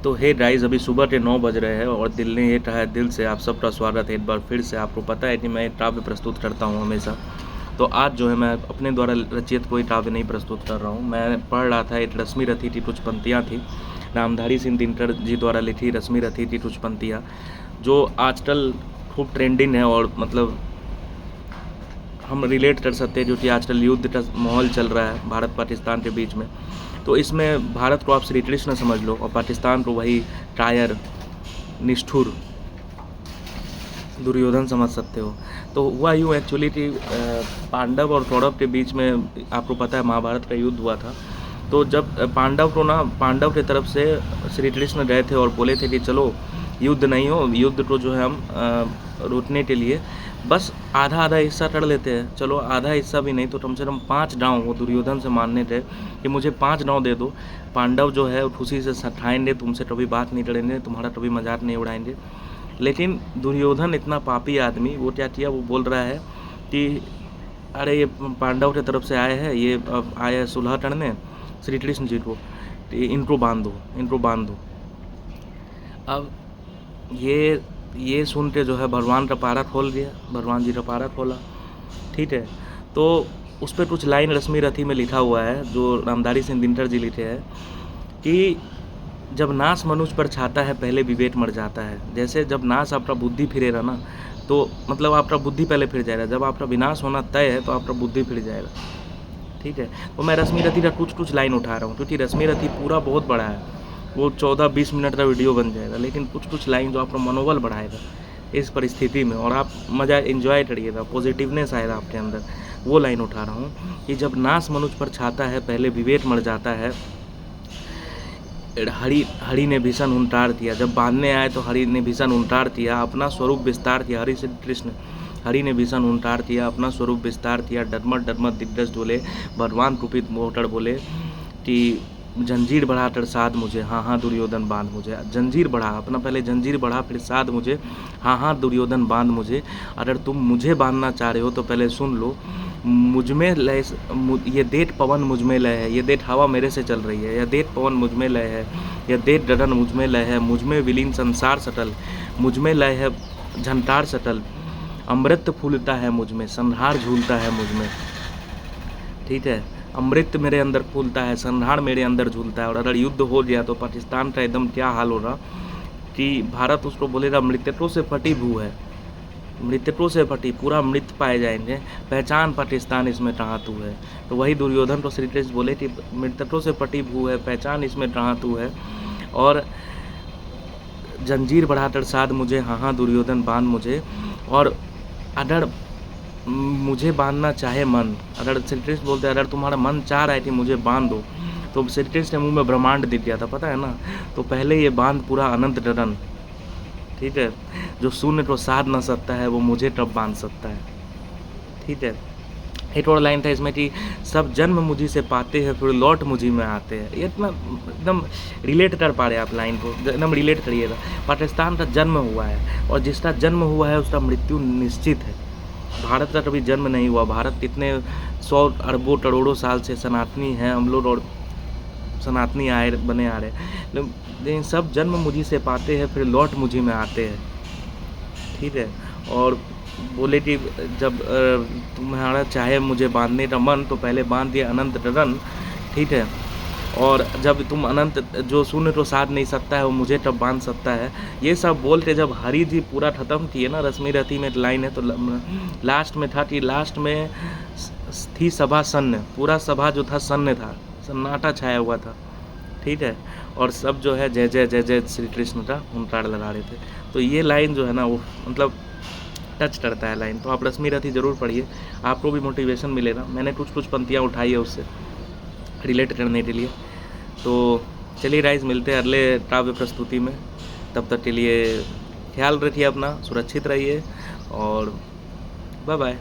तो hey guys, अभी सुबह के 9 बज रहे हैं और दिल ने ये कहा है दिल से आप सबका स्वागत है एक बार फिर से। आपको पता है कि मैं एक काव्य प्रस्तुत करता हूँ हमेशा। तो आज जो है मैं अपने द्वारा रचित कोई काव्य नहीं प्रस्तुत कर रहा हूँ। मैं पढ़ रहा था, एक रश्मि रथी की कुछ पंक्तियाँ थी, रामधारी सिंह दिनकर जी द्वारा लिखी रश्मि रथी की कुछ पंक्तियाँ, जो आजकल खूब ट्रेंडिंग है और मतलब हम रिलेट कर सकते हैं, जो कि आजकल युद्ध का माहौल चल रहा है भारत पाकिस्तान के बीच में। तो इसमें भारत को आप श्री कृष्ण समझ लो और पाकिस्तान को वही कायर, निष्ठुर दुर्योधन समझ सकते हो। तो हुआ यूँ एक्चुअली कि पांडव और कौरव के बीच में आपको पता है महाभारत का युद्ध हुआ था। तो जब पांडव की तरफ से श्री कृष्ण गए थे और बोले थे कि चलो युद्ध नहीं हो, युद्ध को जो है हम रोकने के लिए बस आधा आधा हिस्सा कर लेते हैं। चलो आधा हिस्सा भी नहीं तो कम से कम 5 गाँव वो दुर्योधन से मानने थे कि मुझे 5 गाँव दे दो। पांडव जो है खुशी से सठाएंगे, तुमसे कभी बात नहीं करेंगे, तुम्हारा कभी मजाक नहीं उड़ाएंगे। लेकिन दुर्योधन इतना पापी आदमी, वो क्या किया, वो बोल रहा है कि अरे ये पांडव की तरफ से आए हैं, ये अब आए हैं सुलह करने श्री कृष्ण जी को, इनको बांध दो, इनको बांध दो। अब ये सुन के जो है भगवान का पारा खोल दिया, भगवान जी का पारा खोला। ठीक है, तो उस पर कुछ लाइन रश्मि रथी में लिखा हुआ है जो रामधारी सिंह दिनकर जी लिखे हैं कि जब नाश मनुष्य पर छाता है पहले विवेक मर जाता है। जैसे जब नाश आपका बुद्धि फिरेगा ना, तो मतलब आपका बुद्धि पहले फिर जाएगा। जब आपका विनाश होना तय है तो आपका बुद्धि फिर जाएगा। ठीक है, तो मैं रश्मि रथी का कुछ लाइन उठा रहा हूँ क्योंकि रश्मि रथी पूरा बहुत बड़ा है, वो 14-20 मिनट का वीडियो बन जाएगा। लेकिन कुछ लाइन जो आपका मनोबल बढ़ाएगा इस परिस्थिति में, और आप मज़ा इन्जॉय करिएगा, पॉजिटिवनेस आएगा आपके अंदर, वो लाइन उठा रहा हूँ कि जब नाश मनुष्य पर छाता है पहले विवेक मर जाता है। हरि ने भीषण हुंकार दिया, जब बांधने आए तो हरि ने भीषण हुंकार दिया, अपना स्वरूप विस्तार किया। हरि से कृष्ण, हरि ने भीषण हुंकार दिया, अपना स्वरूप विस्तार किया। डरमत डरमत दिग्गज डोले, भगवान कुपित मोहटर बोले कि जंजीर बढ़ाकर साध मुझे, हाँ हाँ दुर्योधन बांध मुझे। जंजीर बढ़ा, अपना पहले जंजीर बढ़ा फिर साध मुझे, हाँ हाँ दुर्योधन बांध मुझे। अगर तुम मुझे बांधना चाह रहे हो तो पहले सुन लो, मुझ में लय, ये देख पवन मुझ में लय है, ये देख हवा मेरे से चल रही है, यह देख पवन मुझ में लय है, यह देख गगन मुझ में लय है, मुझ में विलीन संसार सटल, मुझ में लय है झंकार सटल, अमृत फूलता है मुझ में, संहार झूलता है मुझ में। ठीक है, अमृत मेरे अंदर फूलता है, संहार मेरे अंदर झूलता है। और अगर युद्ध हो गया तो पाकिस्तान का एकदम क्या हाल होगा कि भारत उसको बोलेगा मृतकों से फटी भू है, मृतकों से फटी, पूरा मृत पाए जाएंगे, पहचान पाकिस्तान इसमें कहाँ तू है। तो वही दुर्योधन को श्री कृष्ण बोले कि मृतकों से फटी भू है, पहचान इसमें कहाँ तू है। और जंजीर बढ़ाकर साध मुझे, हाँ हाँ दुर्योधन बांध मुझे। और अगर मुझे बांधना चाहे मन, अगर श्री कृष्ण बोलते हैं अगर तुम्हारा मन चाह रहा है कि मुझे बांध दो, तो श्री कृष्ण के मुँह में ब्रह्मांड दिख गया था, पता है ना। तो पहले ये बांध पूरा अनंत गगन, ठीक है, जो शून्य को साध न सकता है वो मुझे कब बांध सकता है। ठीक है, एक और लाइन था इसमें कि सब जन्म मुझी से पाते हैं फिर लौट मुझी में आते हैं। ये इतना एकदम रिलेट कर पा रहे आप लाइन को, एकदम रिलेट करिएगा। पाकिस्तान का जन्म हुआ है और जिसका जन्म हुआ है उसका मृत्यु निश्चित है। भारत का कभी जन्म नहीं हुआ। भारत कितने 100 अरबों करोड़ों साल से सनातनी है हम लोग, और सनातनी आए बने आ रहे, लेकिन सब जन्म मुझी से पाते हैं फिर लौट मुझी में आते हैं। ठीक है, और बोले कि जब तुम्हारा चाहे मुझे बांधने का मन तो पहले बांध दिया अनंत गगन। ठीक है, और जब तुम अनंत जो शून्य को साध नहीं सकता है वो मुझे कब बांध सकता है। ये सब बोल के जब हरि जी पूरा ख़त्म किए ना, रश्मि रथी में लाइन है, तो लास्ट में था कि लास्ट में थी सभा सन्न, पूरा सभा जो था सन्न था, सन्नाटा छाया हुआ था। ठीक है, और सब जो है जय जय जय जय श्री कृष्ण का हुंकार लगा रहे थे। तो ये लाइन जो है ना वो मतलब टच करता है लाइन। तो आप रश्मि रथी ज़रूर पढ़िए, आपको भी मोटिवेशन मिलेगा। मैंने कुछ पंक्तियाँ उठाई है उससे रिलेट करने के लिए। तो चलिए गाइस, मिलते हैं अगले काव्य प्रस्तुति में। तब तक के लिए ख्याल रखिए अपना, सुरक्षित रहिए और बाय बाय।